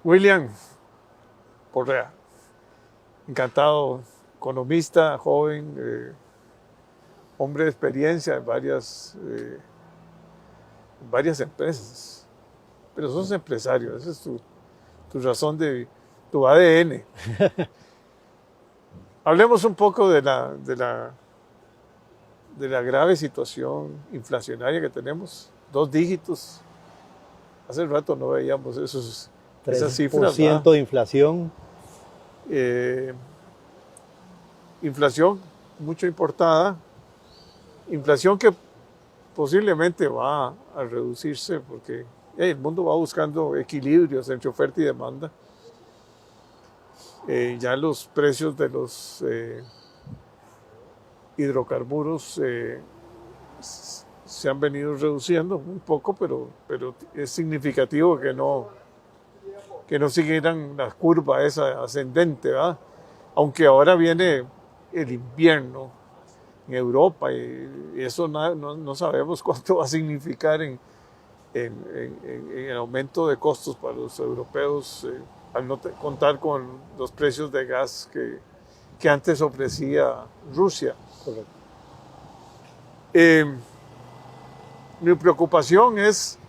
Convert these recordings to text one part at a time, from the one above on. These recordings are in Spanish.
William Correa, encantado, economista, joven, hombre de experiencia en varias empresas, pero sos empresario, esa es tu razón tu ADN. Hablemos un poco de la grave situación inflacionaria que tenemos, 2 dígitos. Hace rato no veíamos esas cifras. 3% de inflación. Inflación mucho importada, inflación que posiblemente va a reducirse porque el mundo va buscando equilibrios entre oferta y demanda. Ya los precios de los hidrocarburos se han venido reduciendo un poco, pero es significativo que no siguieran la curva esa ascendente, ¿verdad? Aunque ahora viene el invierno en Europa y eso no sabemos cuánto va a significar en el aumento de costos para los europeos al no contar con los precios de gas que antes ofrecía Rusia. Correcto. Mi preocupación es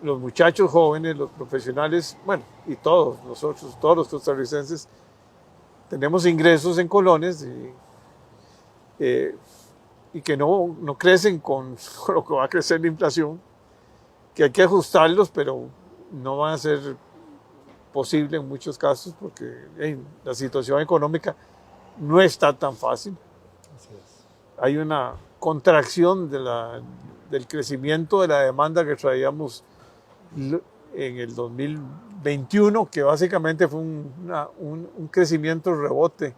los muchachos jóvenes, los profesionales, bueno, y todos nosotros, todos los costarricenses, tenemos ingresos en colones y que no crecen con lo que va a crecer la inflación, que hay que ajustarlos, pero no van a ser posible en muchos casos porque la situación económica no está tan fácil. Así es. Hay una contracción del crecimiento de la demanda que traíamos en el 2021, que básicamente fue un crecimiento rebote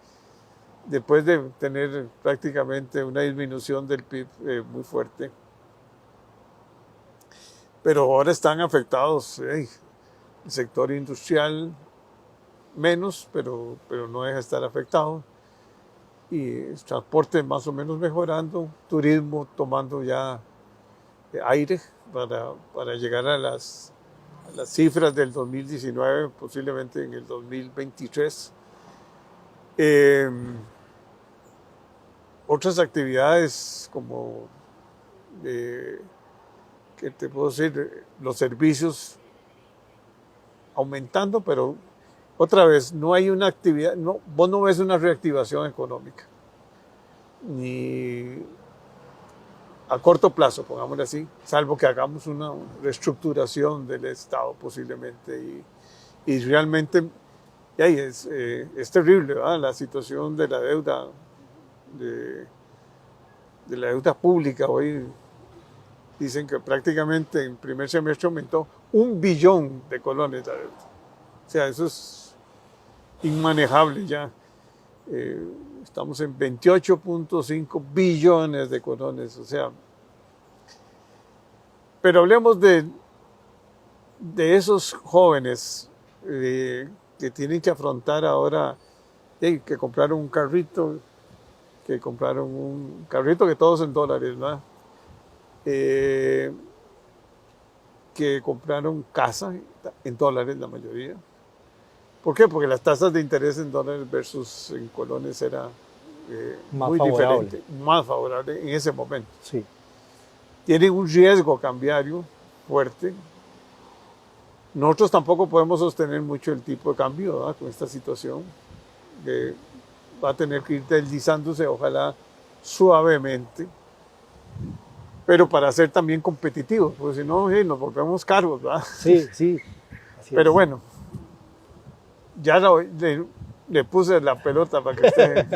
después de tener prácticamente una disminución del PIB muy fuerte. Pero ahora están afectados el sector industrial menos, pero no deja de estar afectado. Y el transporte más o menos mejorando, turismo tomando ya aire para llegar a las cifras del 2019, posiblemente en el 2023. Otras actividades como, ¿qué te puedo decir? Los servicios aumentando, pero otra vez, no hay una actividad, vos no ves una reactivación económica, ni a corto plazo, pongámoslo así, salvo que hagamos una reestructuración del Estado posiblemente. Y realmente es terrible, ¿verdad? La situación de la deuda, de la deuda pública. Hoy dicen que prácticamente en el primer semestre aumentó 1 billón de colones la deuda. O sea, eso es inmanejable ya. Estamos en 28.5 billones de colones, o sea. Pero hablemos de esos jóvenes que tienen que afrontar ahora, que compraron un carrito, que todos en dólares, ¿verdad? Que compraron casa en dólares la mayoría. ¿Por qué? Porque las tasas de interés en dólares versus en colones era muy diferente, más favorable en ese momento. Sí. Tienen un riesgo cambiario fuerte. Nosotros tampoco podemos sostener mucho el tipo de cambio, ¿verdad? Con esta situación. Va a tener que ir deslizándose, ojalá suavemente, pero para ser también competitivos, porque si no, nos volvemos caros, ¿verdad? Sí, sí. Pero bueno, ya le puse la pelota para que esté.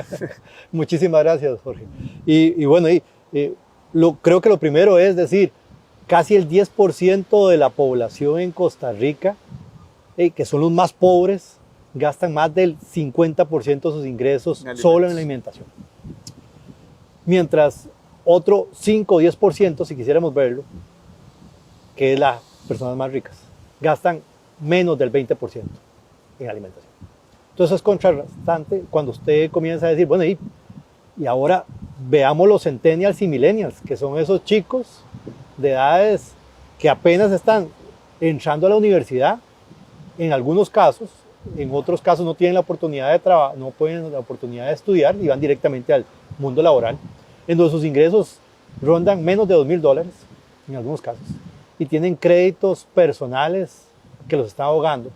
Muchísimas gracias, Jorge. Y bueno, creo que lo primero es decir, casi el 10% de la población en Costa Rica, que son los más pobres, gastan más del 50% de sus ingresos solo en la alimentación. Mientras otro 5 o 10%, si quisiéramos verlo, que es las personas más ricas, gastan menos del 20% en alimentación. Entonces es contrastante cuando usted comienza a decir, bueno, y ahora veamos los centennials y millennials, que son esos chicos de edades que apenas están entrando a la universidad en algunos casos, en otros casos no tienen la oportunidad de trabajar, no pueden la oportunidad de estudiar y van directamente al mundo laboral, en donde sus ingresos rondan menos de $2,000 en algunos casos y tienen créditos personales que los están ahogando,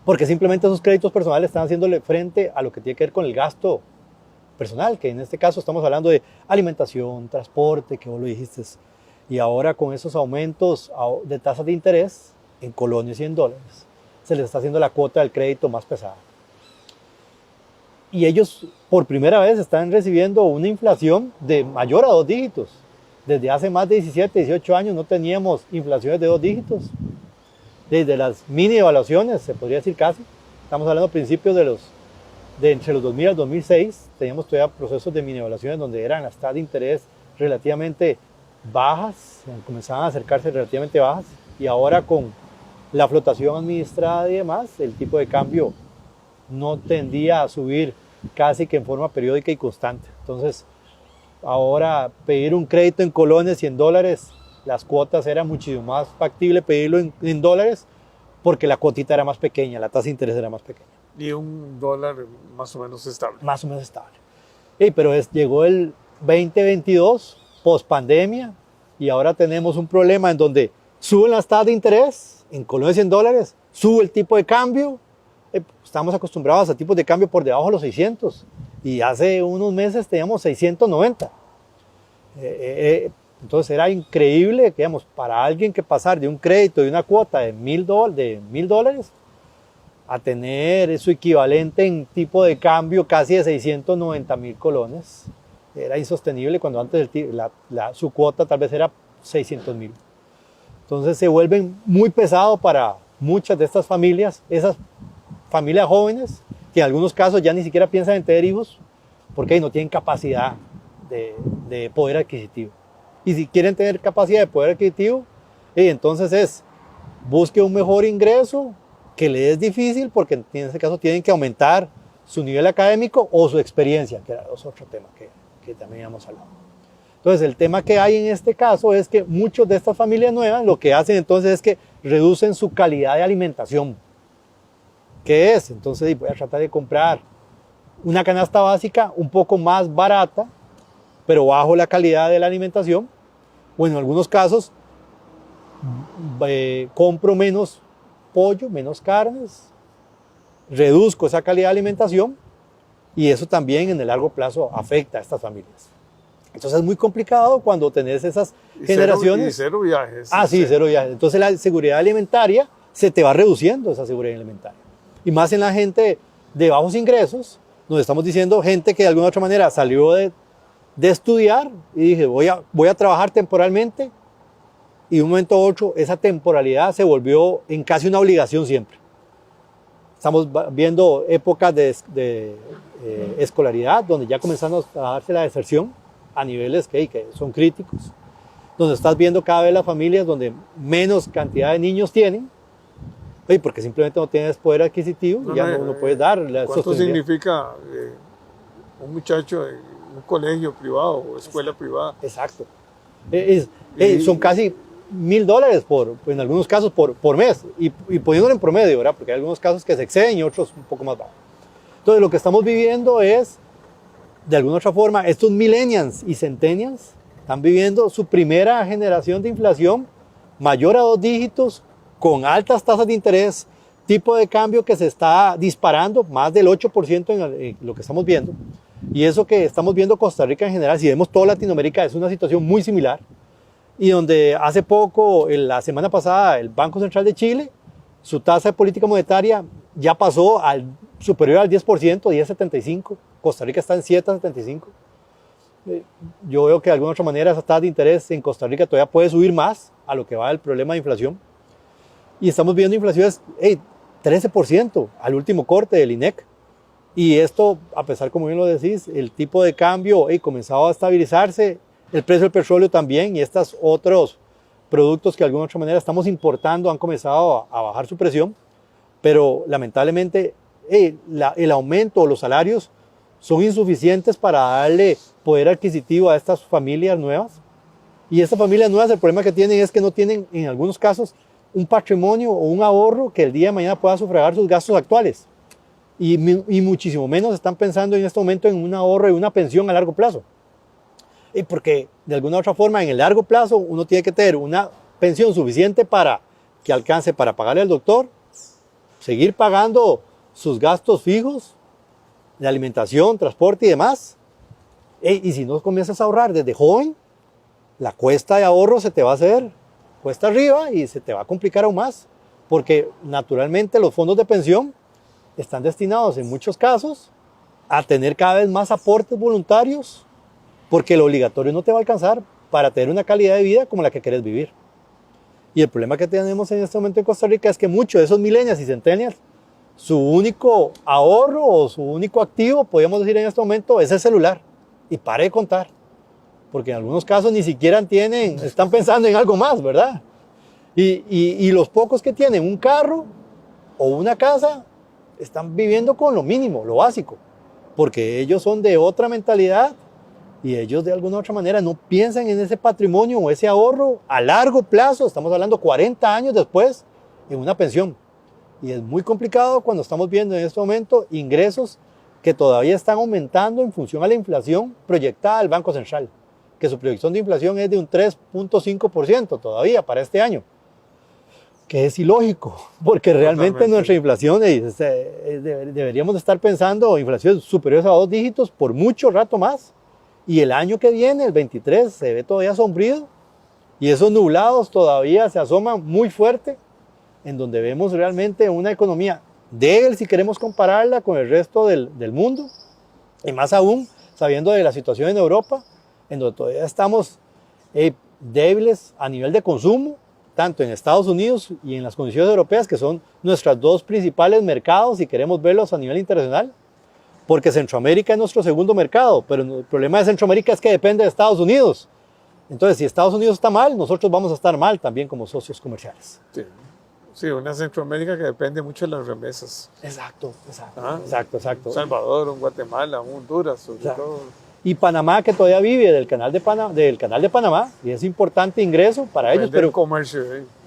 porque simplemente esos créditos personales están haciéndole frente a lo que tiene que ver con el gasto personal, que en este caso estamos hablando de alimentación, transporte, que vos lo dijiste, y ahora con esos aumentos de tasas de interés en colones y en dólares, se les está haciendo la cuota del crédito más pesada. Y ellos por primera vez están recibiendo una inflación de mayor a 2 dígitos. Desde hace más de 17, 18 años no teníamos inflaciones de 2 dígitos. Desde las mini evaluaciones, se podría decir casi, estamos hablando a principios de entre los 2000 al 2006, teníamos todavía procesos de mini evaluaciones donde eran las tasas de interés relativamente bajas, comenzaban a acercarse relativamente bajas, y ahora con la flotación administrada y demás, el tipo de cambio no tendía a subir casi que en forma periódica y constante. Entonces, ahora pedir un crédito en colones y en dólares, las cuotas era muchísimo más factible pedirlo en dólares porque la cuotita era más pequeña, la tasa de interés era más pequeña. Y un dólar más o menos estable. Más o menos estable. Pero llegó el 2022, post pandemia, y ahora tenemos un problema en donde suben las tasas de interés en colones y en dólares, sube el tipo de cambio. Estamos acostumbrados a tipos de cambio por debajo de los 600 y hace unos meses teníamos 690. Entonces era increíble que, digamos, para alguien que pasar de un crédito de una cuota de $1,000 a tener su equivalente en tipo de cambio casi de 690,000 colones, era insostenible cuando antes su cuota tal vez era 600,000. Entonces se vuelven muy pesado para muchas de estas familias, esas familias jóvenes que en algunos casos ya ni siquiera piensan en tener hijos porque no tienen capacidad de poder adquisitivo. Y si quieren tener capacidad de poder adquisitivo, entonces busque un mejor ingreso que le es difícil porque en este caso tienen que aumentar su nivel académico o su experiencia, que era otro tema que también habíamos hablado. Entonces el tema que hay en este caso es que muchas de estas familias nuevas lo que hacen entonces es que reducen su calidad de alimentación. ¿Qué es? Entonces voy a tratar de comprar una canasta básica un poco más barata, pero bajo la calidad de la alimentación. O en algunos casos compro menos pollo, menos carnes, reduzco esa calidad de alimentación y eso también en el largo plazo afecta a estas familias. Entonces es muy complicado cuando tenés esas generaciones. Cero viajes. Sí, cero viajes. Entonces la seguridad alimentaria se te va reduciendo, esa seguridad alimentaria. Y más en la gente de bajos ingresos, nos estamos diciendo gente que de alguna otra manera salió de estudiar y dije voy a trabajar temporalmente, y de un momento a otro esa temporalidad se volvió en casi una obligación siempre. Estamos viendo épocas de escolaridad donde ya comenzamos a darse la deserción a niveles que son críticos, donde estás viendo cada vez las familias donde menos cantidad de niños tienen, porque simplemente no tienes poder adquisitivo, ya no puedes dar la ¿Cuánto sostenibilidad. significa un muchacho en un colegio privado o escuela privada? Exacto. Son casi $1,000 en algunos casos por mes, y poniéndolo en promedio, ¿verdad? Porque hay algunos casos que se exceden y otros un poco más bajos. Entonces lo que estamos viviendo es, de alguna otra forma, estos millennials y centennials están viviendo su primera generación de inflación mayor a 2 dígitos, con altas tasas de interés, tipo de cambio que se está disparando, más del 8% en lo que estamos viendo. Y eso que estamos viendo Costa Rica en general, si vemos toda Latinoamérica, es una situación muy similar. Y donde hace poco, la semana pasada, el Banco Central de Chile, su tasa de política monetaria ya pasó superior al 10%, 10,75%. Costa Rica está en 7,75%. Yo veo que de alguna otra manera esa tasa de interés en Costa Rica todavía puede subir más a lo que va el problema de inflación. Y estamos viendo inflaciones 13% al último corte del INEC. Y esto, a pesar, como bien lo decís, el tipo de cambio comenzaba a estabilizarse, el precio del petróleo también, y estos otros productos que de alguna otra manera estamos importando han comenzado a bajar su presión, pero lamentablemente el aumento o los salarios son insuficientes para darle poder adquisitivo a estas familias nuevas. Y estas familias nuevas, el problema que tienen es que no tienen, en algunos casos, un patrimonio o un ahorro que el día de mañana pueda sufragar sus gastos actuales. Y muchísimo menos están pensando en este momento en un ahorro y una pensión a largo plazo. Y porque de alguna u otra forma en el largo plazo uno tiene que tener una pensión suficiente para que alcance para pagarle al doctor, seguir pagando sus gastos fijos de alimentación, transporte y demás. Y si no comienzas a ahorrar desde joven, la cuesta de ahorro se te va a hacer cuesta arriba y se te va a complicar aún más, porque naturalmente los fondos de pensión están destinados en muchos casos a tener cada vez más aportes voluntarios, porque lo obligatorio no te va a alcanzar para tener una calidad de vida como la que quieres vivir. Y el problema que tenemos en este momento en Costa Rica es que muchos de esos millennials y centennials, su único ahorro o su único activo, podríamos decir en este momento, es el celular. Y pare de contar, porque en algunos casos ni siquiera están pensando en algo más, ¿verdad? Y los pocos que tienen un carro o una casa, están viviendo con lo mínimo, lo básico, porque ellos son de otra mentalidad y ellos de alguna u otra manera no piensan en ese patrimonio o ese ahorro a largo plazo, estamos hablando 40 años después, en una pensión. Y es muy complicado cuando estamos viendo en este momento ingresos que todavía están aumentando en función a la inflación proyectada del Banco Central, que su proyección de inflación es de un 3.5% todavía para este año, que es ilógico, porque realmente nuestra inflación deberíamos estar pensando inflaciones superiores a 2 dígitos por mucho rato más, y el año que viene, el 23, se ve todavía sombrío, y esos nublados todavía se asoman muy fuerte, en donde vemos realmente una economía débil si queremos compararla con el resto del mundo, y más aún sabiendo de la situación en Europa, en donde todavía estamos débiles a nivel de consumo, tanto en Estados Unidos y en las condiciones europeas, que son nuestros dos principales mercados si queremos verlos a nivel internacional, porque Centroamérica es nuestro segundo mercado, pero el problema de Centroamérica es que depende de Estados Unidos. Entonces, si Estados Unidos está mal, nosotros vamos a estar mal también como socios comerciales. Sí. Sí, una Centroamérica que depende mucho de las remesas. Exacto. Exacto. Un Salvador, un Guatemala, un Honduras, sobre todo. Y Panamá, que todavía vive del canal de Panamá, y es importante ingreso para ellos. Pero comercio,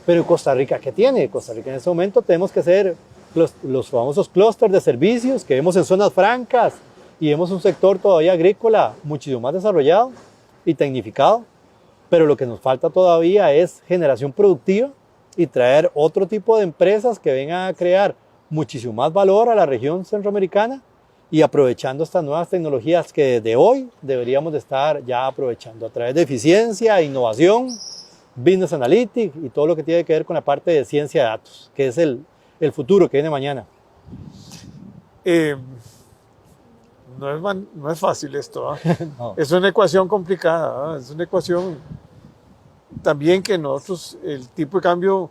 pero Costa Rica, ¿qué tiene? Costa Rica en este momento tenemos que hacer los famosos clústeres de servicios que vemos en zonas francas, y vemos un sector todavía agrícola muchísimo más desarrollado y tecnificado, pero lo que nos falta todavía es generación productiva y traer otro tipo de empresas que vengan a crear muchísimo más valor a la región centroamericana y aprovechando estas nuevas tecnologías que desde hoy deberíamos de estar ya aprovechando a través de eficiencia, innovación, business analytics y todo lo que tiene que ver con la parte de ciencia de datos, que es el futuro que viene mañana. No es fácil esto, ¿eh? No. Es una ecuación complicada, ¿eh? Es una ecuación también que nosotros, el tipo de cambio,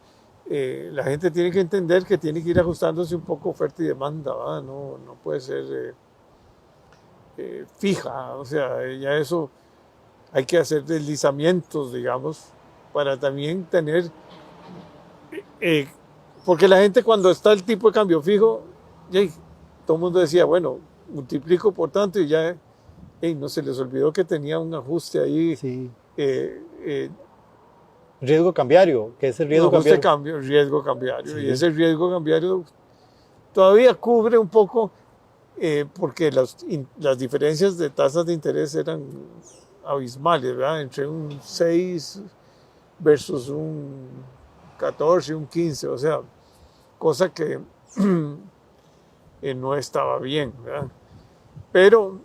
la gente tiene que entender que tiene que ir ajustándose un poco oferta y demanda, ¿verdad? No puede ser fija, o sea, ya eso hay que hacer deslizamientos, digamos, para también tener, porque la gente cuando está el tipo de cambio fijo, todo el mundo decía, bueno, multiplico por tanto y ya, no se les olvidó que tenía un ajuste ahí. Sí. Riesgo cambiario, que es el riesgo cambiario. Riesgo cambiario. Sí. Y ese riesgo cambiario todavía cubre un poco, porque las diferencias de tasas de interés eran abismales, ¿verdad? Entre un 6 versus un 14, un 15, o sea, cosa que no estaba bien, ¿verdad? Pero,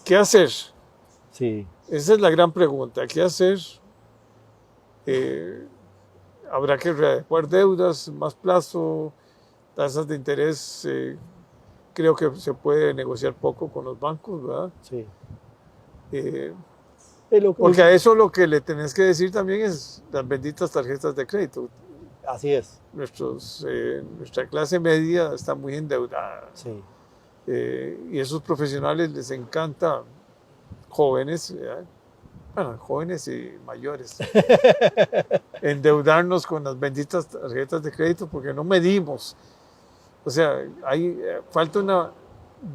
¿qué hacer? Sí. Esa es la gran pregunta. ¿Qué hacer? Habrá que readecuar deudas, más plazo, tasas de interés. Creo que se puede negociar poco con los bancos, ¿verdad? Sí. Porque a eso lo que le tenés que decir también es las benditas tarjetas de crédito. Así es. Nuestra clase media está muy endeudada. Sí. Y a esos profesionales les encanta, jóvenes, bueno, jóvenes y mayores, endeudarnos con las benditas tarjetas de crédito porque no medimos. O sea, falta una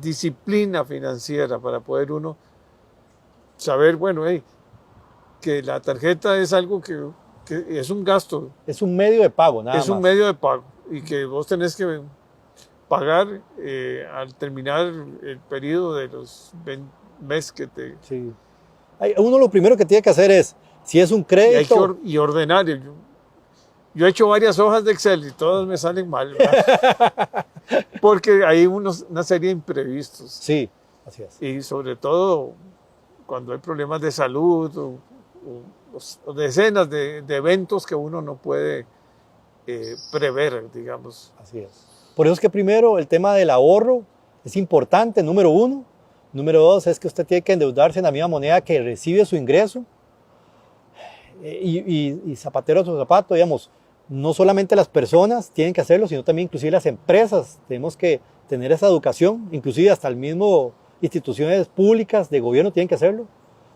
disciplina financiera para poder uno saber, bueno, que la tarjeta es algo que que es un gasto, Es un medio de pago, nada es más. un medio de pago y que vos tenés que pagar al terminar el periodo de los meses que te... Sí. Uno lo primero que tiene que hacer es, si es un Y hay que crédito, ordenar. Yo he hecho varias hojas de Excel y todas me salen mal, ¿verdad? Porque hay una serie de imprevistos. sí, así es. Y sobre todo cuando hay problemas de salud o decenas de eventos que uno no puede prever, digamos. Así es. Por eso es que primero el tema del ahorro es importante, número uno. Número dos es que usted tiene que endeudarse en la misma moneda que recibe su ingreso. Y zapatero a su zapato, digamos, no solamente las personas tienen que hacerlo, sino también inclusive las empresas. Tenemos que tener esa educación, inclusive hasta el mismo instituciones públicas de gobierno tienen que hacerlo.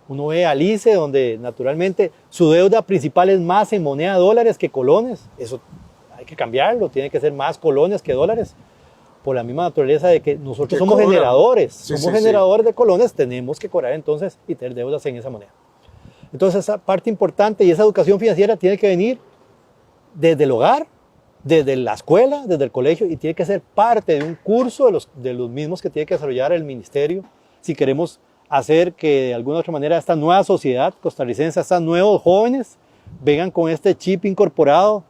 Uno ve al ICE, donde naturalmente su deuda principal es más en moneda de dólares que colones. Eso hay que cambiarlo, tiene que ser más colones que dólares. Por la misma naturaleza de que nosotros Que somos cobran. generadores, Sí, somos sí, generadores de colones, tenemos que cobrar entonces y tener deudas en esa moneda. Entonces esa parte importante y esa educación financiera tiene que venir desde el hogar, desde la escuela, desde el colegio, y tiene que ser parte de un curso de los mismos que tiene que desarrollar el ministerio si queremos hacer que de alguna otra manera esta nueva sociedad costarricense, estos nuevos jóvenes vengan con este chip incorporado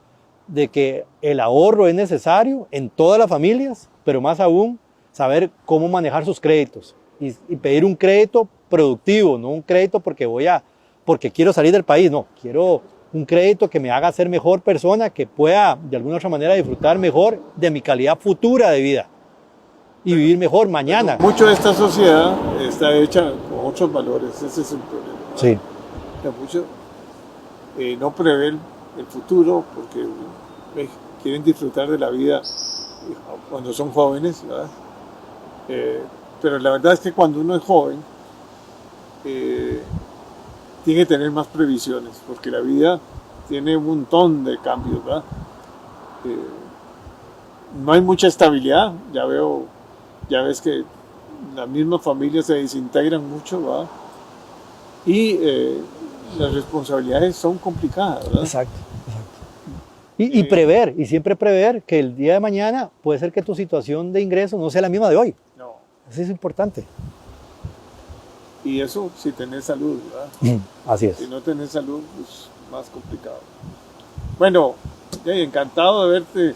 de que el ahorro es necesario en todas las familias, pero más aún saber cómo manejar sus créditos y pedir un crédito productivo, no un crédito porque quiero salir del país, no, quiero un crédito que me haga ser mejor persona, que pueda de alguna otra manera disfrutar mejor de mi calidad futura de vida y vivir mejor mañana. Mucho de esta sociedad está hecha con otros valores, ese es el problema. Sí. Mucho no prever el futuro porque quieren disfrutar de la vida cuando son jóvenes, ¿verdad? Pero la verdad es que cuando uno es joven tiene que tener más previsiones porque la vida tiene un montón de cambios, ¿verdad? No hay mucha estabilidad, ya ves que las mismas familias se desintegran mucho, ¿verdad? Y las responsabilidades son complicadas, ¿verdad? Exacto. Y prever, y siempre prever que el día de mañana puede ser que tu situación de ingreso no sea la misma de hoy. No. Eso es importante. Y eso si tenés salud, ¿verdad? Así es. Si no tenés salud, pues más complicado. Bueno, encantado de verte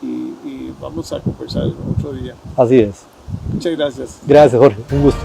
y vamos a conversar otro día. Así es. Muchas gracias. Gracias, Jorge. Un gusto.